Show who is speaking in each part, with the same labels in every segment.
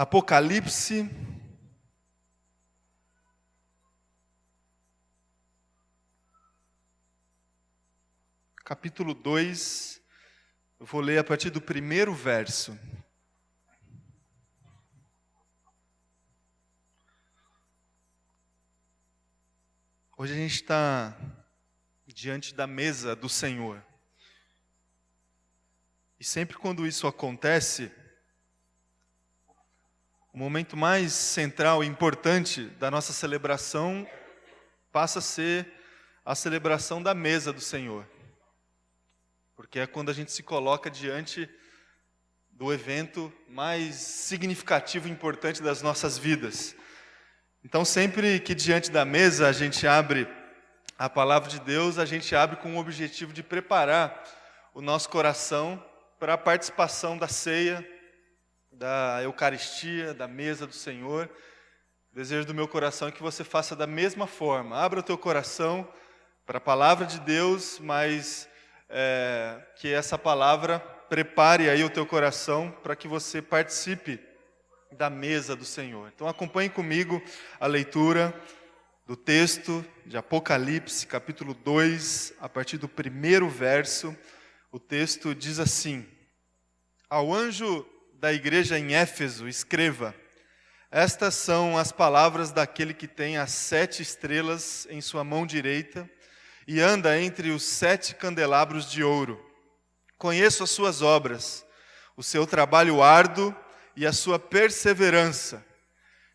Speaker 1: Apocalipse, capítulo 2, eu vou ler a partir do primeiro verso. Hoje a gente está diante da mesa do Senhor. E sempre quando isso acontece, o momento mais central e importante da nossa celebração passa a ser a celebração da mesa do Senhor. Porque é quando a gente se coloca diante do evento mais significativo e importante das nossas vidas. Então, sempre que diante da mesa a gente abre a palavra de Deus, a gente abre com o objetivo de preparar o nosso coração para a participação da ceia, da Eucaristia, da mesa do Senhor. O desejo do meu coração é que você faça da mesma forma. Abra o teu coração para a palavra de Deus, mas que essa palavra prepare aí o teu coração para que você participe da mesa do Senhor. Então acompanhe comigo a leitura do texto de Apocalipse, capítulo 2, a partir do primeiro verso. O texto diz assim: Ao anjo da igreja em Éfeso, escreva: Estas são as palavras daquele que tem as 7 estrelas em sua mão direita e anda entre os 7 candelabros de ouro. Conheço as suas obras, o seu trabalho árduo e a sua perseverança.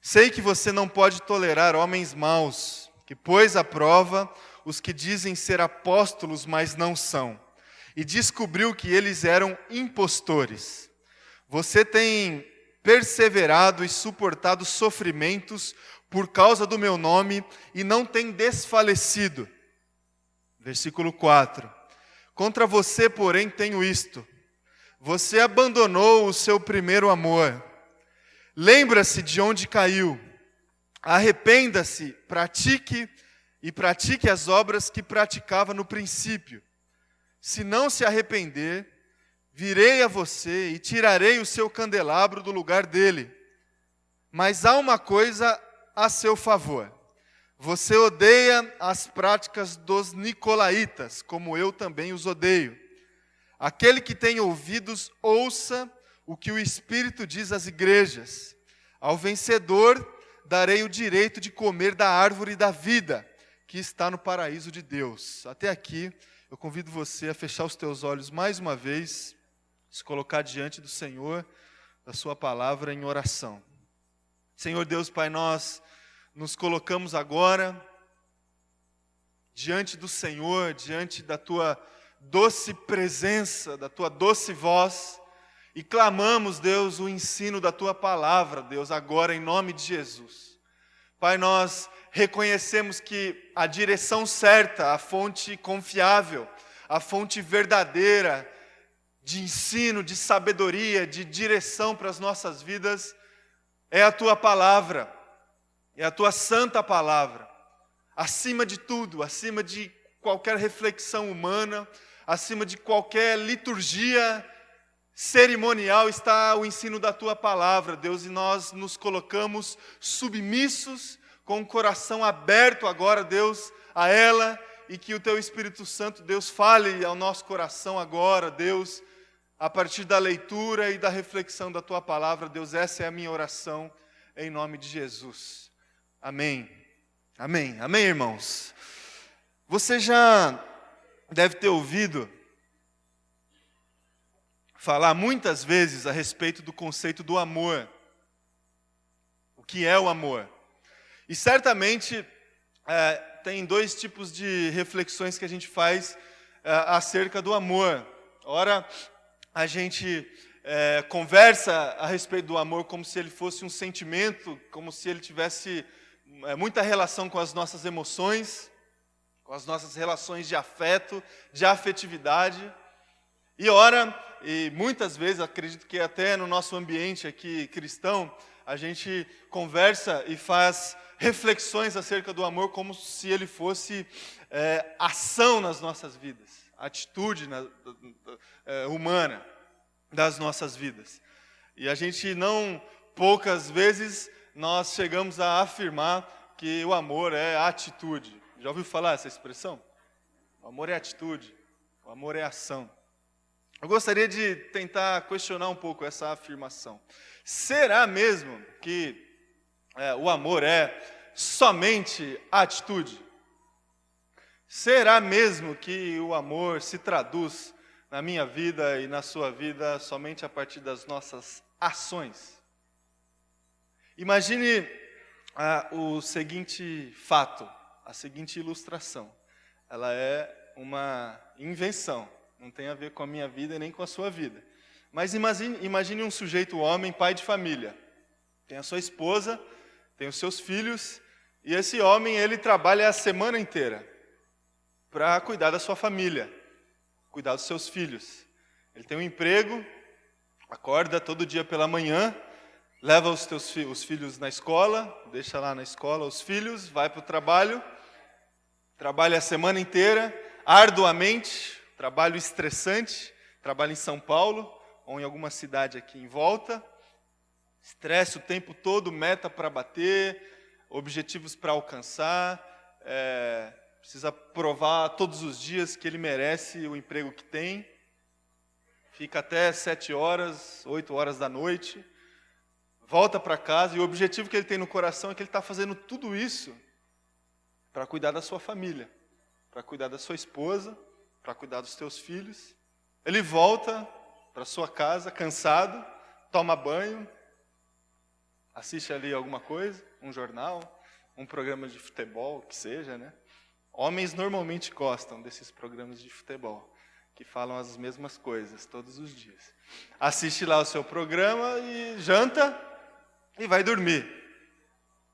Speaker 1: Sei que você não pode tolerar homens maus, que pôs à prova os que dizem ser apóstolos, mas não são, e descobriu que eles eram impostores. Você tem perseverado e suportado sofrimentos por causa do meu nome e não tem desfalecido. Versículo 4. Contra você, porém, tenho isto: você abandonou o seu primeiro amor. Lembra-se de onde caiu. Arrependa-se, pratique as obras que praticava no princípio. Se não se arrepender, virei a você e tirarei o seu candelabro do lugar dele. Mas há uma coisa a seu favor. Você odeia as práticas dos nicolaítas, como eu também os odeio. Aquele que tem ouvidos, ouça o que o Espírito diz às igrejas. Ao vencedor darei o direito de comer da árvore da vida, que está no paraíso de Deus. Até aqui, eu convido você a fechar os teus olhos mais uma vez, se colocar diante do Senhor, da sua palavra em oração. Senhor Deus, Pai, nós nos colocamos agora diante do Senhor, diante da tua doce presença, da tua doce voz, e clamamos, Deus, o ensino da tua palavra, Deus, agora em nome de Jesus. Pai, nós reconhecemos que a direção certa, a fonte confiável, a fonte verdadeira de ensino, de sabedoria, de direção para as nossas vidas, é a tua palavra, é a tua santa palavra. Acima de tudo, acima de qualquer reflexão humana, acima de qualquer liturgia cerimonial, está o ensino da tua palavra, Deus, e nós nos colocamos submissos, com o coração aberto agora, Deus, a ela, e que o teu Espírito Santo, Deus, fale ao nosso coração agora, Deus, a partir da leitura e da reflexão da tua palavra, Deus, essa é a minha oração, em nome de Jesus. Amém. Amém. Amém, irmãos. Você já deve ter ouvido falar muitas vezes a respeito do conceito do amor. O que é o amor? E certamente tem 2 tipos de reflexões que a gente faz acerca do amor. Ora, a gente conversa a respeito do amor como se ele fosse um sentimento, como se ele tivesse muita relação com as nossas emoções, com as nossas relações de afeto, de afetividade. E ora, e muitas vezes, acredito que até no nosso ambiente aqui cristão, a gente conversa e faz reflexões acerca do amor como se ele fosse ação nas nossas vidas, atitude humana das nossas vidas. E a gente não poucas vezes nós chegamos a afirmar que o amor é atitude. Já ouviu falar essa expressão? O amor é atitude, o amor é ação. Eu gostaria de tentar questionar um pouco essa afirmação. Será mesmo que o amor é somente atitude? Será mesmo que o amor se traduz na minha vida e na sua vida somente a partir das nossas ações? Imagine o seguinte fato, a seguinte ilustração. Ela é uma invenção, não tem a ver com a minha vida nem com a sua vida. Mas imagine um sujeito homem, pai de família. Tem a sua esposa, tem os seus filhos, e esse homem ele trabalha a semana inteira para cuidar da sua família, cuidar dos seus filhos. Ele tem um emprego, acorda todo dia pela manhã, leva os filhos na escola, deixa lá na escola os filhos, vai para o trabalho, trabalha a semana inteira, arduamente, trabalho estressante, trabalha em São Paulo, ou em alguma cidade aqui em volta, estresse o tempo todo, meta para bater, objetivos para alcançar, precisa provar todos os dias que ele merece o emprego que tem, fica até 7 horas, 8 horas da noite, volta para casa, e o objetivo que ele tem no coração é que ele está fazendo tudo isso para cuidar da sua família, para cuidar da sua esposa, para cuidar dos seus filhos. Ele volta para sua casa cansado, toma banho, assiste ali alguma coisa, um jornal, um programa de futebol, que seja, né? Homens normalmente gostam desses programas de futebol, que falam as mesmas coisas todos os dias. Assiste lá o seu programa e janta e vai dormir.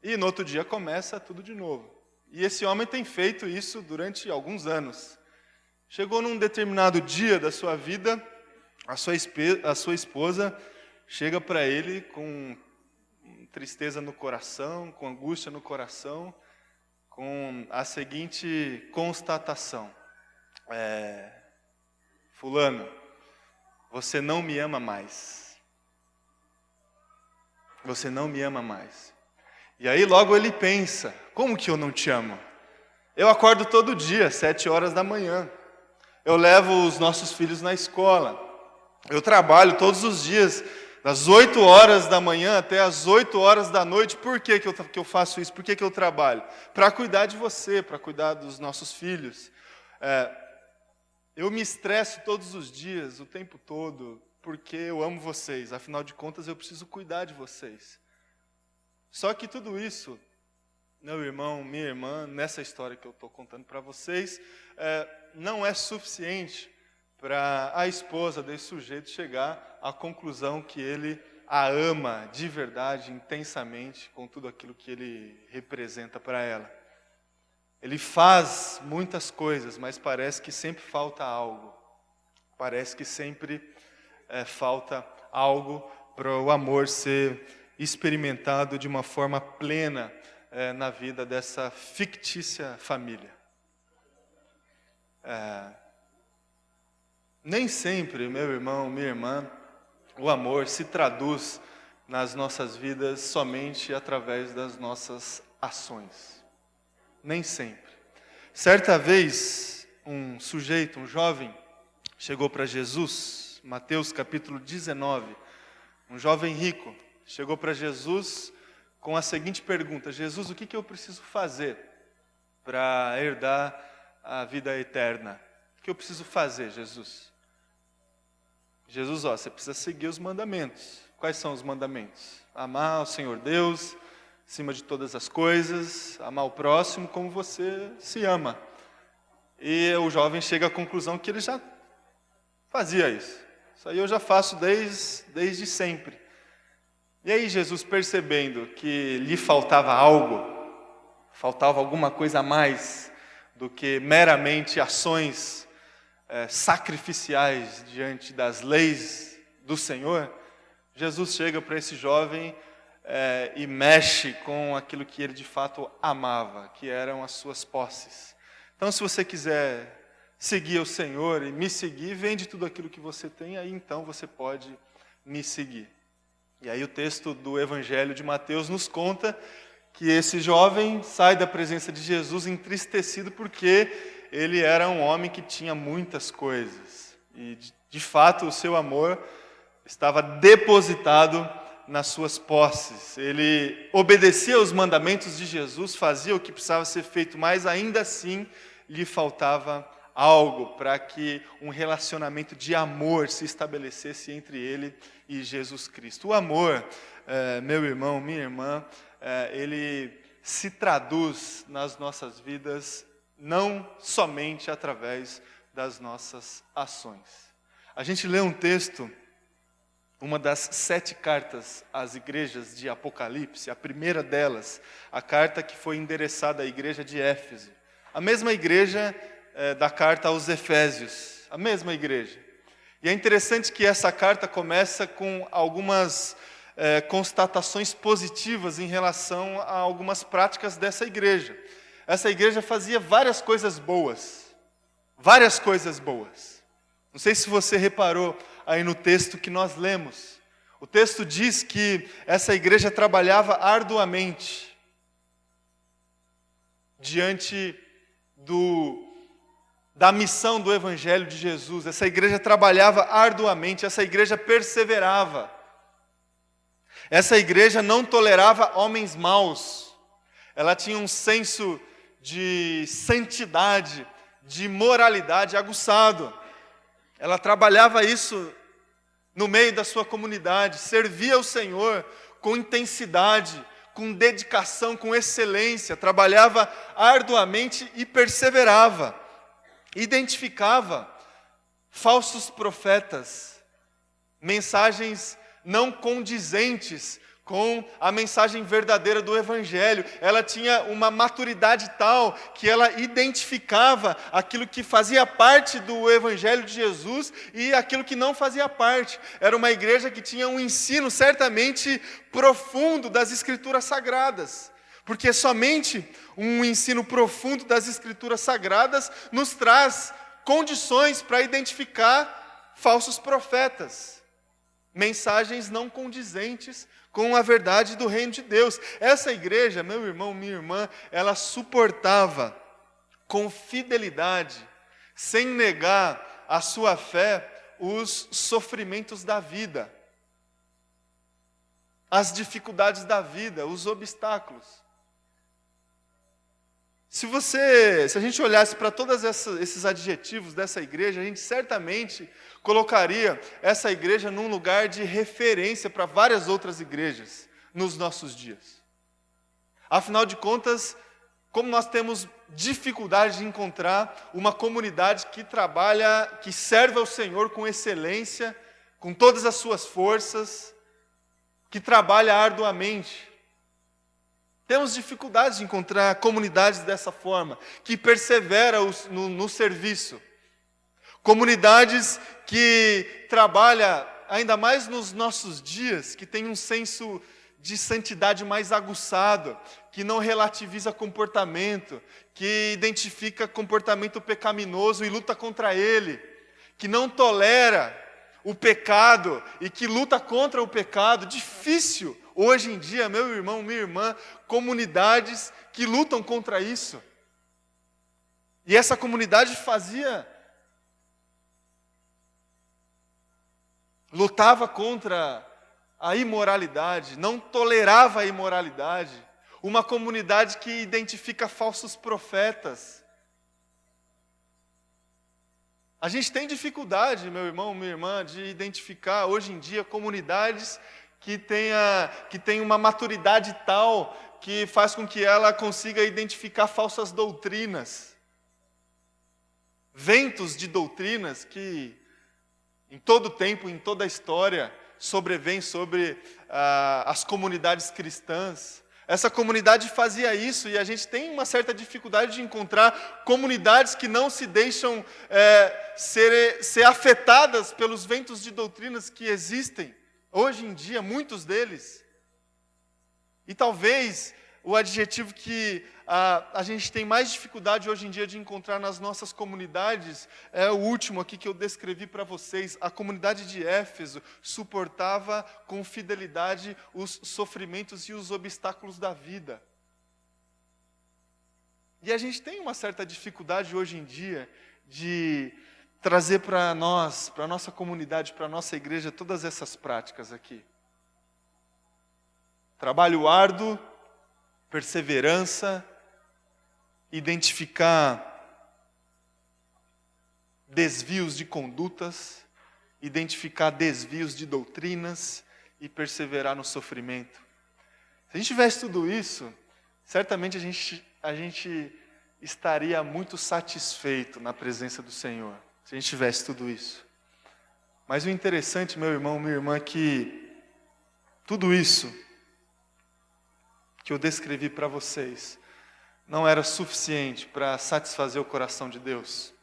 Speaker 1: E no outro dia começa tudo de novo. E esse homem tem feito isso durante alguns anos. Chegou num determinado dia da sua vida, a sua esposa chega para ele com tristeza no coração, com angústia no coração, com a seguinte constatação: fulano, você não me ama mais. Você não me ama mais. E aí logo ele pensa: como que eu não te amo? Eu acordo todo dia, 7 horas da manhã. Eu levo os nossos filhos na escola. Eu trabalho todos os dias, das 8 horas da manhã até as 8 horas da noite. Por que eu faço isso? Por que eu trabalho? Para cuidar de você, para cuidar dos nossos filhos. Eu me estresso todos os dias, o tempo todo, porque eu amo vocês. Afinal de contas, eu preciso cuidar de vocês. Só que tudo isso, meu irmão, minha irmã, nessa história que eu estou contando para vocês, não é suficiente para a esposa desse sujeito chegar à conclusão que ele a ama de verdade, intensamente, com tudo aquilo que ele representa para ela. Ele faz muitas coisas, mas parece que sempre falta algo. Parece que sempre falta algo para o amor ser experimentado de uma forma plena na vida dessa fictícia família. Nem sempre, meu irmão, minha irmã, o amor se traduz nas nossas vidas somente através das nossas ações. Nem sempre. Certa vez, um jovem, chegou para Jesus, Mateus capítulo 19, um jovem rico, chegou para Jesus com a seguinte pergunta: Jesus, o que eu preciso fazer para herdar a vida eterna? O que eu preciso fazer, Jesus? Jesus, você precisa seguir os mandamentos. Quais são os mandamentos? Amar o Senhor Deus acima de todas as coisas, amar o próximo como você se ama. E o jovem chega à conclusão que ele já fazia isso. Isso aí eu já faço desde sempre. E aí Jesus, percebendo que lhe faltava algo, faltava alguma coisa a mais do que meramente ações sacrificiais diante das leis do Senhor, Jesus chega para esse jovem e mexe com aquilo que ele de fato amava, que eram as suas posses. Então, se você quiser seguir o Senhor e me seguir, vende tudo aquilo que você tem, aí então você pode me seguir. E aí o texto do Evangelho de Mateus nos conta que esse jovem sai da presença de Jesus entristecido porque ele era um homem que tinha muitas coisas. E, de fato, o seu amor estava depositado nas suas posses. Ele obedecia aos mandamentos de Jesus, fazia o que precisava ser feito, mas ainda assim lhe faltava algo para que um relacionamento de amor se estabelecesse entre ele e Jesus Cristo. O amor, meu irmão, minha irmã, ele se traduz nas nossas vidas não somente através das nossas ações. A gente lê um texto, uma das 7 cartas às igrejas de Apocalipse, a primeira delas, a carta que foi endereçada à igreja de Éfeso. A mesma igreja da carta aos Efésios, a mesma igreja. E é interessante que essa carta começa com algumas constatações positivas em relação a algumas práticas dessa igreja. Essa igreja fazia várias coisas boas. Várias coisas boas. Não sei se você reparou aí no texto que nós lemos. O texto diz que essa igreja trabalhava arduamente diante da missão do Evangelho de Jesus. Essa igreja trabalhava arduamente, essa igreja perseverava. Essa igreja não tolerava homens maus. Ela tinha um senso de santidade, de moralidade aguçado. Ela trabalhava isso no meio da sua comunidade, servia ao Senhor com intensidade, com dedicação, com excelência, trabalhava arduamente e perseverava. Identificava falsos profetas, mensagens não condizentes com a mensagem verdadeira do Evangelho. Ela tinha uma maturidade tal que ela identificava aquilo que fazia parte do Evangelho de Jesus e aquilo que não fazia parte. Era uma igreja que tinha um ensino certamente profundo das Escrituras Sagradas. Porque somente um ensino profundo das Escrituras Sagradas nos traz condições para identificar falsos profetas. Mensagens não condizentes com a verdade do reino de Deus. Essa igreja, meu irmão, minha irmã, ela suportava com fidelidade, sem negar a sua fé, os sofrimentos da vida, as dificuldades da vida, os obstáculos. Se a gente olhasse para todos esses adjetivos dessa igreja, a gente certamente colocaria essa igreja num lugar de referência para várias outras igrejas nos nossos dias. Afinal de contas, como nós temos dificuldade de encontrar uma comunidade que trabalha, que serve ao Senhor com excelência, com todas as suas forças, que trabalha arduamente. Temos dificuldades de encontrar comunidades dessa forma, que perseveram no serviço. Comunidades que trabalham, ainda mais nos nossos dias, que tem um senso de santidade mais aguçado, que não relativiza comportamento, que identifica comportamento pecaminoso e luta contra ele, que não tolera o pecado e que luta contra o pecado. Difícil hoje em dia, meu irmão, minha irmã, comunidades que lutam contra isso. E essa comunidade lutava contra a imoralidade, não tolerava a imoralidade. Uma comunidade que identifica falsos profetas. A gente tem dificuldade, meu irmão, minha irmã, de identificar hoje em dia comunidades que tem uma maturidade tal que faz com que ela consiga identificar falsas doutrinas. Ventos de doutrinas que em todo tempo, em toda a história, sobrevêm sobre as comunidades cristãs. Essa comunidade fazia isso e a gente tem uma certa dificuldade de encontrar comunidades que não se deixam ser afetadas pelos ventos de doutrinas que existem. Hoje em dia, muitos deles. E talvez o adjetivo que a gente tem mais dificuldade hoje em dia de encontrar nas nossas comunidades é o último aqui que eu descrevi para vocês. A comunidade de Éfeso suportava com fidelidade os sofrimentos e os obstáculos da vida. E a gente tem uma certa dificuldade hoje em dia de trazer para nós, para a nossa comunidade, para a nossa igreja, todas essas práticas aqui. Trabalho árduo, perseverança, identificar desvios de condutas, identificar desvios de doutrinas e perseverar no sofrimento. Se a gente tivesse tudo isso, certamente a gente estaria muito satisfeito na presença do Senhor, se a gente tivesse tudo isso. Mas o interessante, meu irmão, minha irmã, é que tudo isso que eu descrevi para vocês não era suficiente para satisfazer o coração de Deus.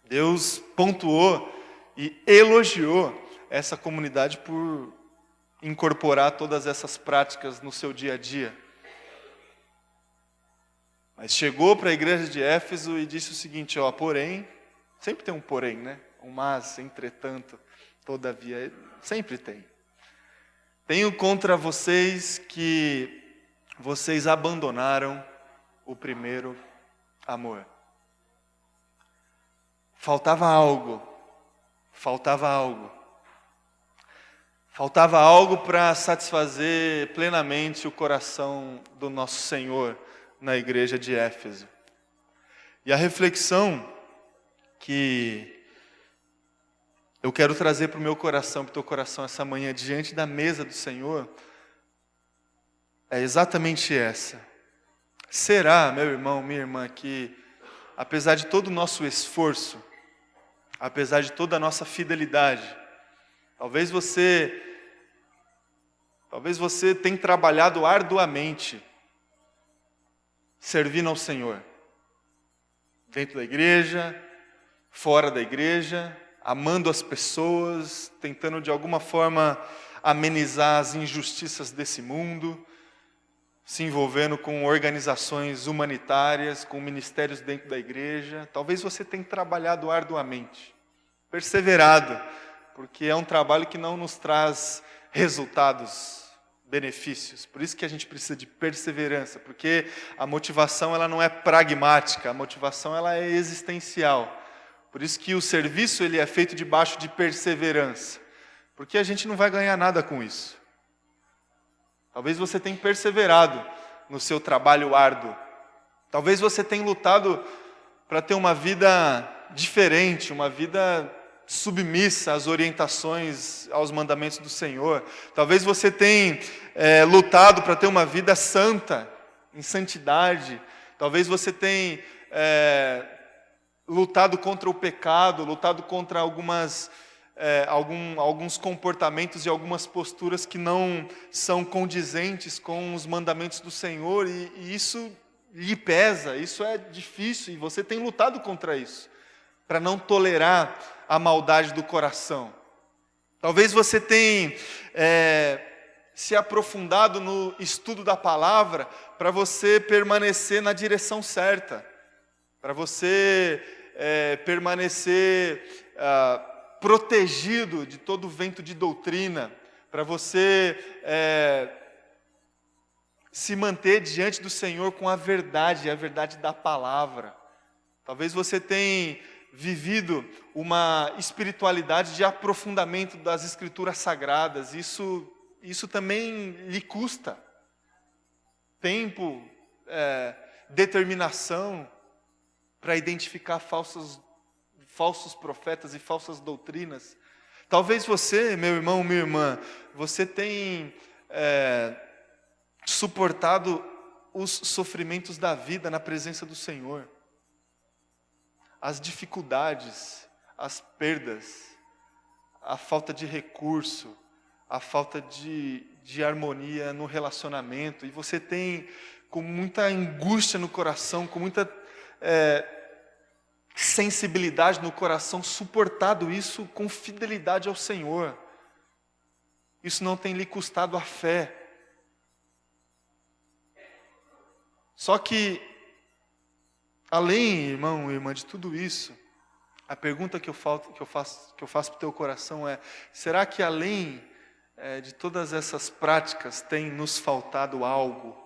Speaker 1: Deus pontuou e elogiou essa comunidade por incorporar todas essas práticas no seu dia a dia. Mas chegou para a igreja de Éfeso e disse o seguinte, porém, sempre tem um porém, né? Um mas, entretanto, todavia, sempre tem. Tenho contra vocês que vocês abandonaram o primeiro amor. Faltava algo. Faltava algo para satisfazer plenamente o coração do nosso Senhor na igreja de Éfeso. E a reflexão que eu quero trazer para o meu coração, para o teu coração essa manhã, diante da mesa do Senhor, é exatamente essa. Será, meu irmão, minha irmã, que apesar de todo o nosso esforço, apesar de toda a nossa fidelidade, talvez você tenha trabalhado arduamente servindo ao Senhor, dentro da igreja, fora da igreja, amando as pessoas, tentando de alguma forma amenizar as injustiças desse mundo, se envolvendo com organizações humanitárias, com ministérios dentro da igreja. Talvez você tenha trabalhado arduamente, perseverado, porque é um trabalho que não nos traz resultados, benefícios. Por isso que a gente precisa de perseverança, porque a motivação ela não é pragmática, a motivação ela é existencial. Por isso que o serviço ele é feito debaixo de perseverança, porque a gente não vai ganhar nada com isso. Talvez você tenha perseverado no seu trabalho árduo. Talvez você tenha lutado para ter uma vida diferente, uma vida submissa às orientações, aos mandamentos do Senhor. Talvez você tenha lutado para ter uma vida santa, em santidade. Talvez você tenha lutado contra o pecado, lutado contra alguns comportamentos e algumas posturas que não são condizentes com os mandamentos do Senhor, e isso lhe pesa, isso é difícil, e você tem lutado contra isso, para não tolerar a maldade do coração. Talvez você tenha se aprofundado no estudo da palavra para você permanecer na direção certa, para você permanecer protegido de todo vento de doutrina, para você se manter diante do Senhor com a verdade da palavra. Talvez você tenha vivido uma espiritualidade de aprofundamento das Escrituras Sagradas. Isso também lhe custa tempo, determinação para identificar falsos profetas e falsas doutrinas. Talvez você, meu irmão, minha irmã, você tenha suportado os sofrimentos da vida na presença do Senhor. As dificuldades, as perdas, a falta de recurso, a falta de harmonia no relacionamento. E você tem, com muita angústia no coração, com muita sensibilidade no coração, suportado isso com fidelidade ao Senhor. Isso não tem lhe custado a fé. Só que, além, irmão e irmã, de tudo isso, a pergunta que eu faço para o teu coração é: será que além de todas essas práticas tem nos faltado algo?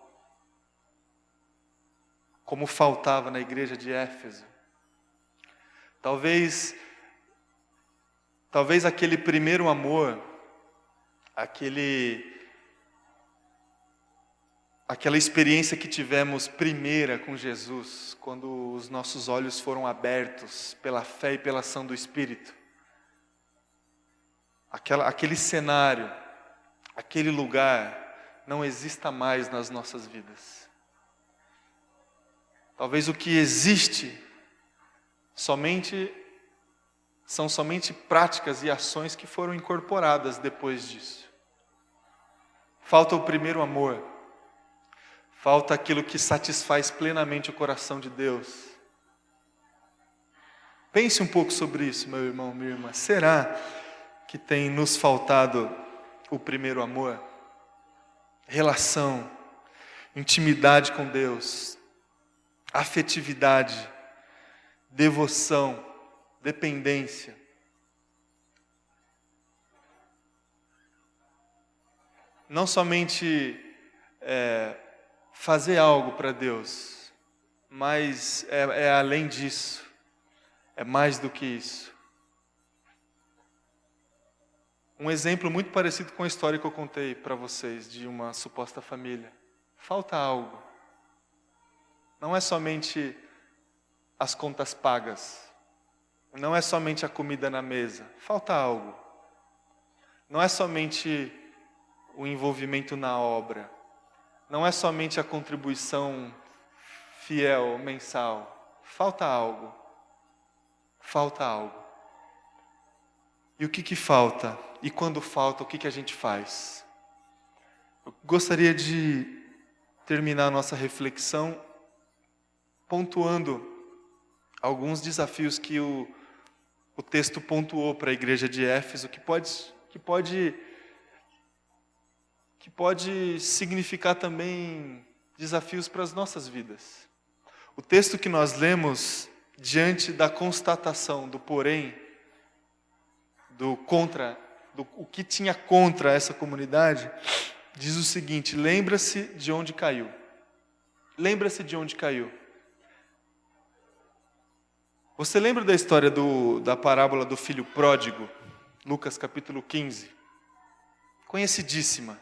Speaker 1: Como faltava na igreja de Éfeso. Talvez aquele primeiro amor, aquela experiência que tivemos primeira com Jesus, quando os nossos olhos foram abertos pela fé e pela ação do Espírito. Aquele cenário, aquele lugar, não exista mais nas nossas vidas. Talvez o que existe são somente práticas e ações que foram incorporadas depois disso. Falta o primeiro amor. Falta aquilo que satisfaz plenamente o coração de Deus. Pense um pouco sobre isso, meu irmão, minha irmã. Será que tem nos faltado o primeiro amor? Relação, intimidade com Deus, afetividade, devoção, dependência. Não somente fazer algo para Deus, mas é além disso, é mais do que isso. Um exemplo muito parecido com a história que eu contei para vocês, de uma suposta família. Falta algo. Não é somente as contas pagas. Não é somente a comida na mesa. Falta algo. Não é somente o envolvimento na obra. Não é somente a contribuição fiel, mensal. Falta algo. Falta algo. E o que falta? E quando falta, o que a gente faz? Eu gostaria de terminar a nossa reflexão pontuando alguns desafios que o texto pontuou para a igreja de Éfeso, que pode significar também desafios para as nossas vidas. O texto que nós lemos, diante da constatação do porém, o que tinha contra essa comunidade, diz o seguinte: lembra-se de onde caiu. Lembra-se de onde caiu. Você lembra da história da parábola do filho pródigo? Lucas capítulo 15. Conhecidíssima.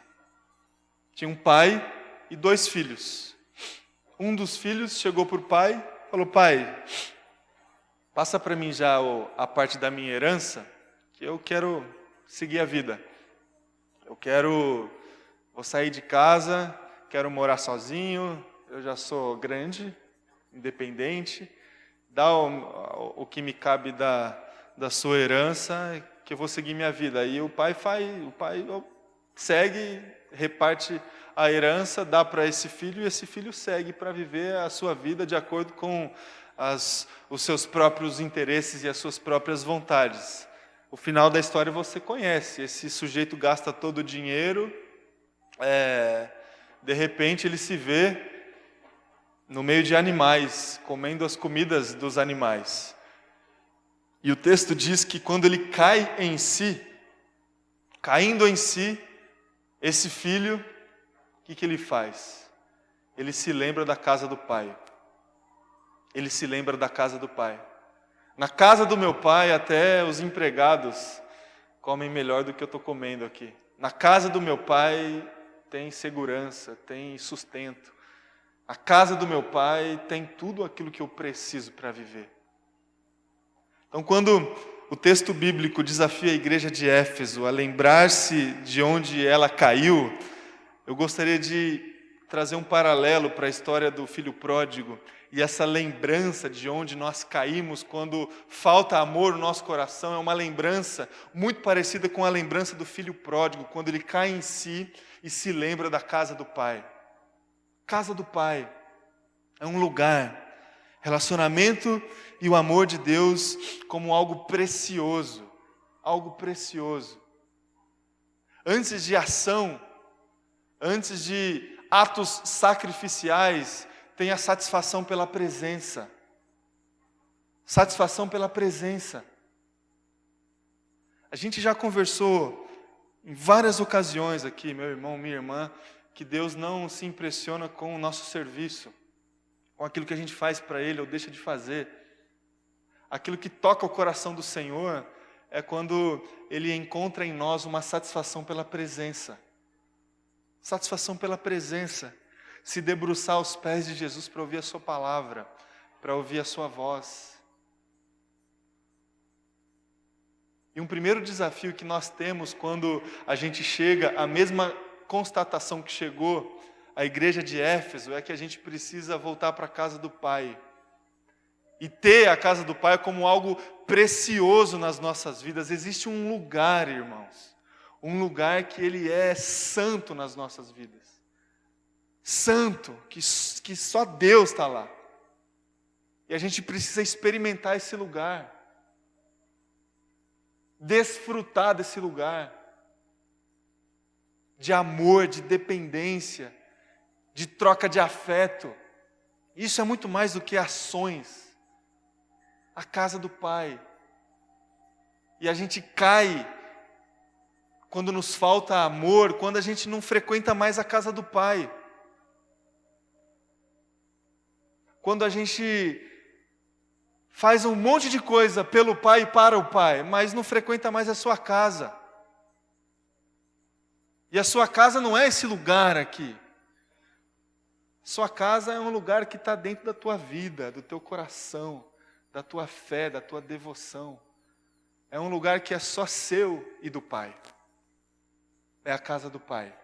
Speaker 1: Tinha um pai e 2 filhos. Um dos filhos chegou para o pai e falou: pai, passa para mim já a parte da minha herança, que eu quero seguir a vida. Vou sair de casa, quero morar sozinho, eu já sou grande, independente. Dá o que me cabe da sua herança, que eu vou seguir minha vida. Aí o pai segue, reparte a herança, dá para esse filho, e esse filho segue para viver a sua vida de acordo com os seus próprios interesses e as suas próprias vontades. O final da história você conhece. Esse sujeito gasta todo o dinheiro, de repente ele se vê no meio de animais, comendo as comidas dos animais. E o texto diz que quando ele cai em si, caindo em si, esse filho, o que ele faz? Ele se lembra da casa do pai. Ele se lembra da casa do pai. Na casa do meu pai, até os empregados comem melhor do que eu estou comendo aqui. Na casa do meu pai tem segurança, tem sustento. A casa do meu pai tem tudo aquilo que eu preciso para viver. Então, quando o texto bíblico desafia a igreja de Éfeso a lembrar-se de onde ela caiu, eu gostaria de trazer um paralelo para a história do filho pródigo e essa lembrança de onde nós caímos quando falta amor no nosso coração. É uma lembrança muito parecida com a lembrança do filho pródigo, quando ele cai em si e se lembra da casa do pai. Casa do pai é um lugar, relacionamento e o amor de Deus como algo precioso, algo precioso. Antes de ação, antes de atos sacrificiais, tenha satisfação pela presença. Satisfação pela presença. A gente já conversou em várias ocasiões aqui, meu irmão, minha irmã, que Deus não se impressiona com o nosso serviço, com aquilo que a gente faz para Ele ou deixa de fazer. Aquilo que toca o coração do Senhor é quando Ele encontra em nós uma satisfação pela presença. Satisfação pela presença. Se debruçar aos pés de Jesus para ouvir a sua palavra, para ouvir a sua voz. E um primeiro desafio que nós temos quando a gente chega à mesma constatação que chegou a igreja de Éfeso é que a gente precisa voltar para a casa do Pai. E ter a casa do Pai como algo precioso nas nossas vidas. Existe um lugar, irmãos. Um lugar que Ele é santo nas nossas vidas. Santo, que só Deus está lá. E a gente precisa experimentar esse lugar. Desfrutar desse lugar. De amor, de dependência, de troca de afeto. Isso é muito mais do que ações. A casa do Pai. E a gente cai quando nos falta amor, quando a gente não frequenta mais a casa do Pai. Quando a gente faz um monte de coisa pelo Pai e para o Pai, mas não frequenta mais a sua casa. E a sua casa não é esse lugar aqui. Sua casa é um lugar que está dentro da tua vida, do teu coração, da tua fé, da tua devoção. É um lugar que é só seu e do Pai. É a casa do Pai.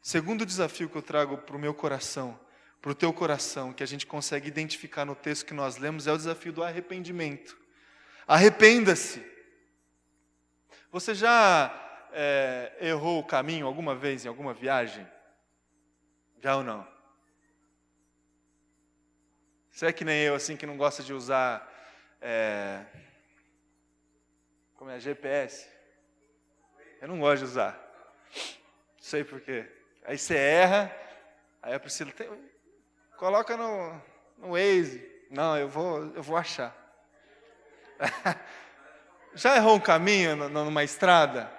Speaker 1: Segundo desafio que eu trago para o meu coração, para o teu coração, que a gente consegue identificar no texto que nós lemos, é o desafio do arrependimento. Arrependa-se. Você já errou o caminho alguma vez em alguma viagem? Já ou não? Você é que nem eu, assim, que não gosta de usar GPS? Eu não gosto de usar. Não sei por quê. Aí você erra, aí a Priscila coloca no Waze. Não, eu vou achar. Já errou um caminho numa estrada?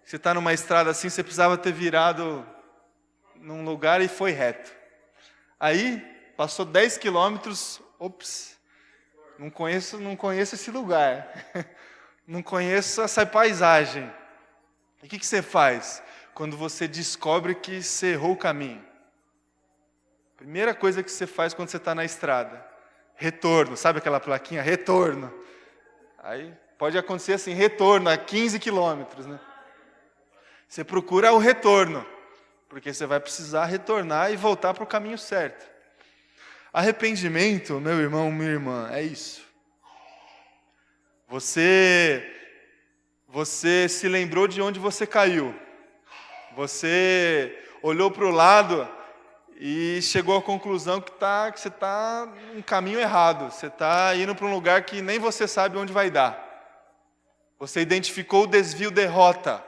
Speaker 1: Você está numa estrada assim, você precisava ter virado num lugar e foi reto. Aí, passou 10 quilômetros, ops, não conheço esse lugar. Não conheço essa paisagem. E o que você faz quando você descobre que você errou o caminho? Primeira coisa que você faz quando você está na estrada, retorno, sabe aquela plaquinha? Retorno. Aí pode acontecer assim, retorno a 15 quilômetros, né? Você procura o retorno, porque você vai precisar retornar e voltar para o caminho certo. Arrependimento, meu irmão, minha irmã, é isso. Você se lembrou de onde você caiu. Você olhou para o lado e chegou à conclusão que você está no caminho errado. Você está indo para um lugar que nem você sabe onde vai dar. Você identificou o desvio derrota.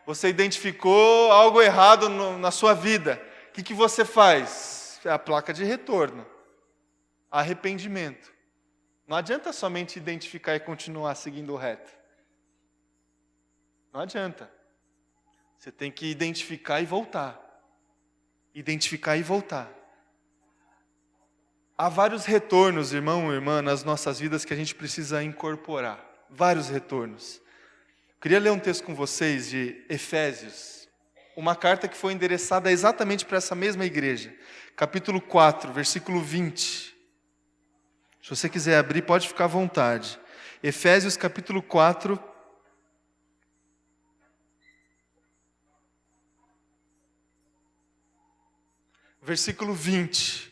Speaker 1: Você identificou algo errado na sua vida. O que você faz? É a placa de retorno. Arrependimento. Não adianta somente identificar e continuar seguindo reto. Não adianta. Você tem que identificar e voltar. Identificar e voltar. Há vários retornos, irmão e irmã, nas nossas vidas que a gente precisa incorporar. Vários retornos. Queria ler um texto com vocês de Efésios. Uma carta que foi endereçada exatamente para essa mesma igreja. Capítulo 4, versículo 20. Se você quiser abrir, pode ficar à vontade. Efésios capítulo 4. Versículo 20.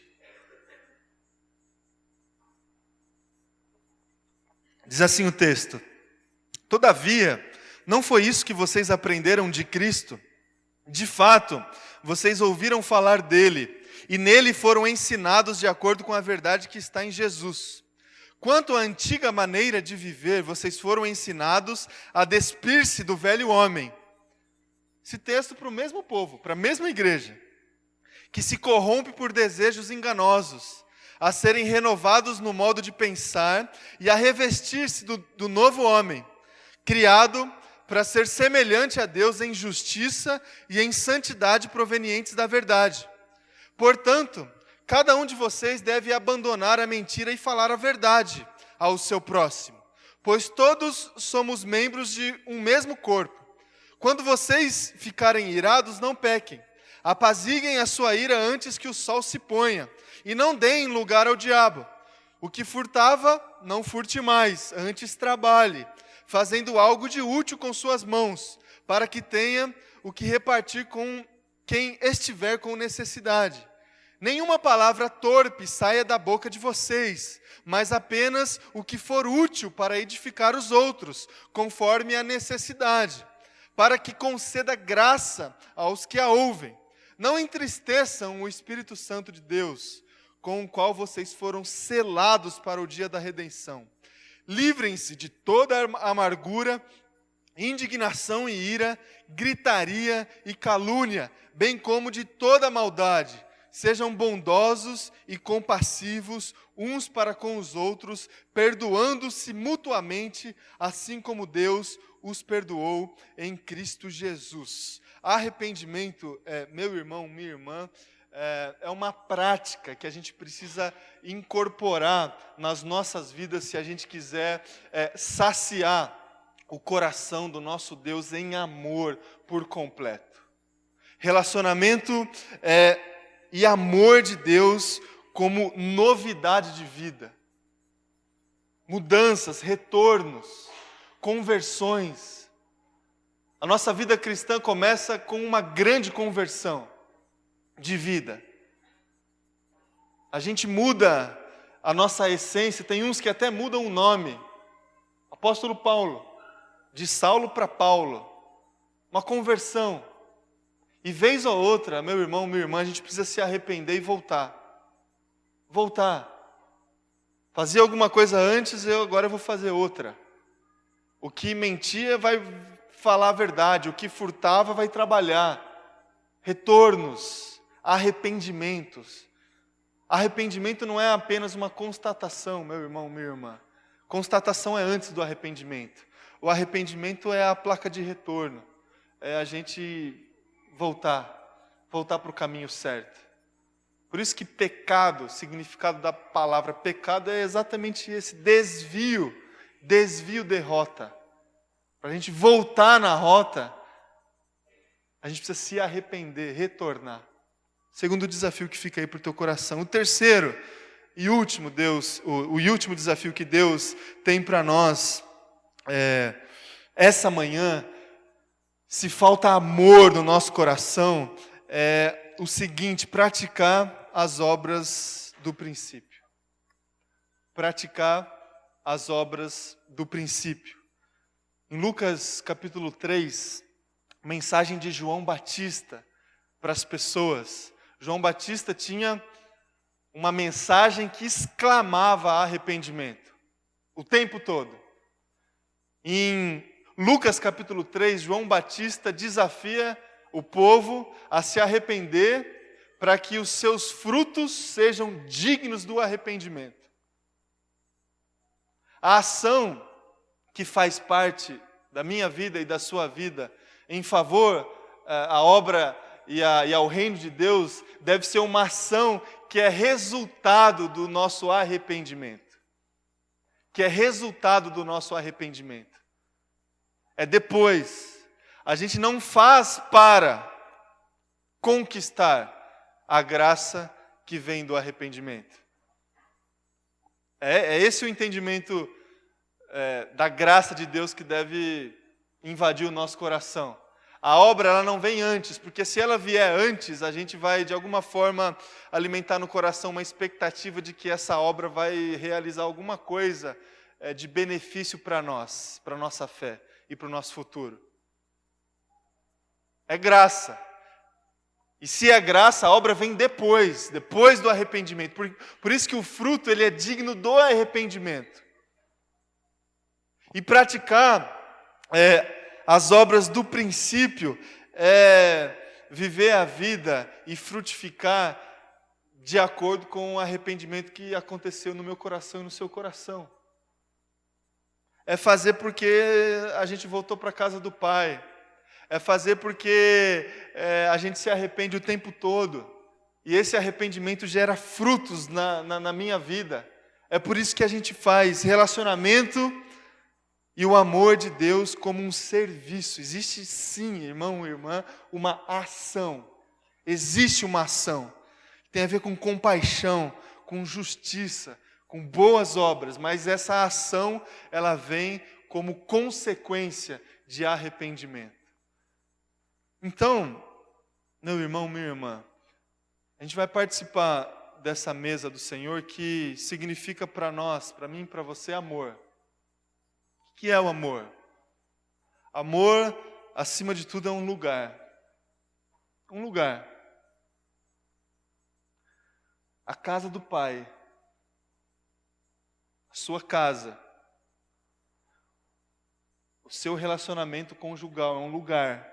Speaker 1: Diz assim o texto: Todavia, não foi isso que vocês aprenderam de Cristo? De fato, vocês ouviram falar dele, e nele foram ensinados de acordo com a verdade que está em Jesus. Quanto à antiga maneira de viver, vocês foram ensinados a despir-se do velho homem. Esse texto para o mesmo povo, para a mesma igreja, que se corrompe por desejos enganosos, a serem renovados no modo de pensar e a revestir-se do novo homem, criado para ser semelhante a Deus em justiça e em santidade provenientes da verdade. Portanto, cada um de vocês deve abandonar a mentira e falar a verdade ao seu próximo, pois todos somos membros de um mesmo corpo. Quando vocês ficarem irados, não pequem. Apaziguem a sua ira antes que o sol se ponha, e não deem lugar ao diabo. O que furtava, não furte mais, antes trabalhe, fazendo algo de útil com suas mãos, para que tenha o que repartir com quem estiver com necessidade. Nenhuma palavra torpe saia da boca de vocês, mas apenas o que for útil para edificar os outros, conforme a necessidade, para que conceda graça aos que a ouvem. Não entristeçam o Espírito Santo de Deus, com o qual vocês foram selados para o dia da redenção. Livrem-se de toda amargura, indignação e ira, gritaria e calúnia, bem como de toda maldade. Sejam bondosos e compassivos uns para com os outros, perdoando-se mutuamente, assim como Deus os perdoou em Cristo Jesus. Arrependimento, meu irmão, minha irmã, é uma prática que a gente precisa incorporar nas nossas vidas se a gente quiser saciar o coração do nosso Deus em amor por completo. Relacionamento e amor de Deus como novidade de vida. Mudanças, retornos, conversões. A nossa vida cristã começa com uma grande conversão de vida. A gente muda a nossa essência, tem uns que até mudam o nome. Apóstolo Paulo, de Saulo para Paulo, uma conversão. E vez ou outra, meu irmão, minha irmã, a gente precisa se arrepender e voltar. Voltar. Fazia alguma coisa antes, agora eu vou fazer outra. O que mentia vai falar a verdade, o que furtava vai trabalhar. Retornos, arrependimentos. Arrependimento não é apenas uma constatação, meu irmão, minha irmã. Constatação é antes do arrependimento. O arrependimento é a placa de retorno. É a gente voltar para o caminho certo. Por isso que pecado, o significado da palavra pecado é exatamente esse, desvio, derrota. Para a gente voltar na rota, a gente precisa se arrepender, retornar. Segundo desafio que fica aí para o teu coração. O terceiro e último último desafio que Deus tem para nós essa manhã, se falta amor no nosso coração, é o seguinte: praticar as obras do princípio. Praticar as obras do princípio. Em Lucas capítulo 3, mensagem de João Batista para as pessoas. João Batista tinha uma mensagem que exclamava arrependimento o tempo todo. Em Lucas capítulo 3, João Batista desafia o povo a se arrepender para que os seus frutos sejam dignos do arrependimento. A ação que faz parte da minha vida e da sua vida em favor à obra e ao reino de Deus deve ser uma ação que é resultado do nosso arrependimento. Que é resultado do nosso arrependimento. É depois. A gente não faz para conquistar a graça que vem do arrependimento. É esse o entendimento da graça de Deus que deve invadir o nosso coração. A obra ela não vem antes, porque se ela vier antes, a gente vai de alguma forma alimentar no coração uma expectativa de que essa obra vai realizar alguma coisa de benefício para nós, para a nossa fé e para o nosso futuro. É graça. E se é graça, a obra vem depois do arrependimento. Por isso que o fruto ele é digno do arrependimento. E praticar as obras do princípio viver a vida e frutificar de acordo com o arrependimento que aconteceu no meu coração e no seu coração. É fazer porque a gente voltou para a casa do Pai. É fazer porque a gente se arrepende o tempo todo. E esse arrependimento gera frutos na minha vida. É por isso que a gente faz relacionamento e o amor de Deus como um serviço. Existe sim, irmão e irmã, uma ação. Existe uma ação. Tem a ver com compaixão, com justiça, com boas obras. Mas essa ação, ela vem como consequência de arrependimento. Então, meu irmão, minha irmã, a gente vai participar dessa mesa do Senhor que significa para nós, para mim e para você, amor. O que é o amor? Amor, acima de tudo, é um lugar. Um lugar. A casa do Pai. A sua casa. O seu relacionamento conjugal é um lugar.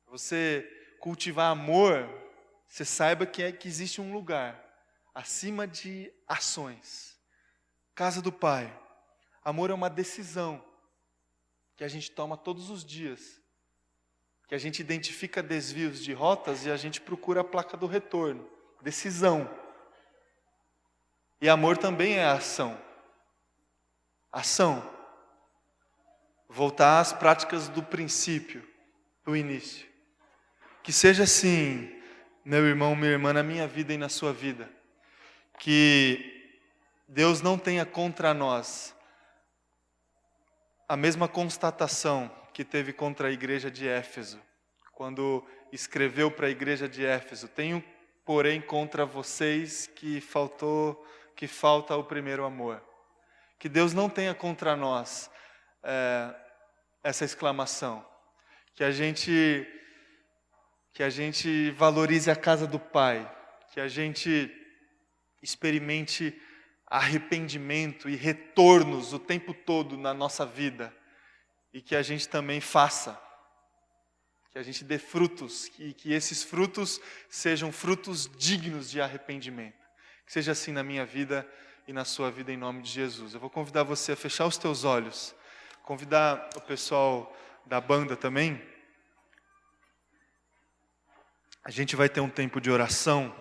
Speaker 1: Você cultivar amor, você saiba que existe um lugar acima de ações. Casa do Pai. Amor é uma decisão que a gente toma todos os dias. Que a gente identifica desvios de rotas e a gente procura a placa do retorno. Decisão. E amor também é ação. Ação. Voltar às práticas do princípio, do início. Que seja assim, meu irmão, minha irmã, na minha vida e na sua vida. Que Deus não tenha contra nós a mesma constatação que teve contra a igreja de Éfeso. Quando escreveu para a igreja de Éfeso: tenho, porém, contra vocês que falta o primeiro amor. Que Deus não tenha contra nós essa exclamação. Que a gente valorize a casa do Pai. Que a gente experimente arrependimento e retornos o tempo todo na nossa vida. E que a gente também faça. Que a gente dê frutos. E que esses frutos sejam frutos dignos de arrependimento. Que seja assim na minha vida e na sua vida, em nome de Jesus. Eu vou convidar você a fechar os teus olhos. Convidar o pessoal da banda também. A gente vai ter um tempo de oração.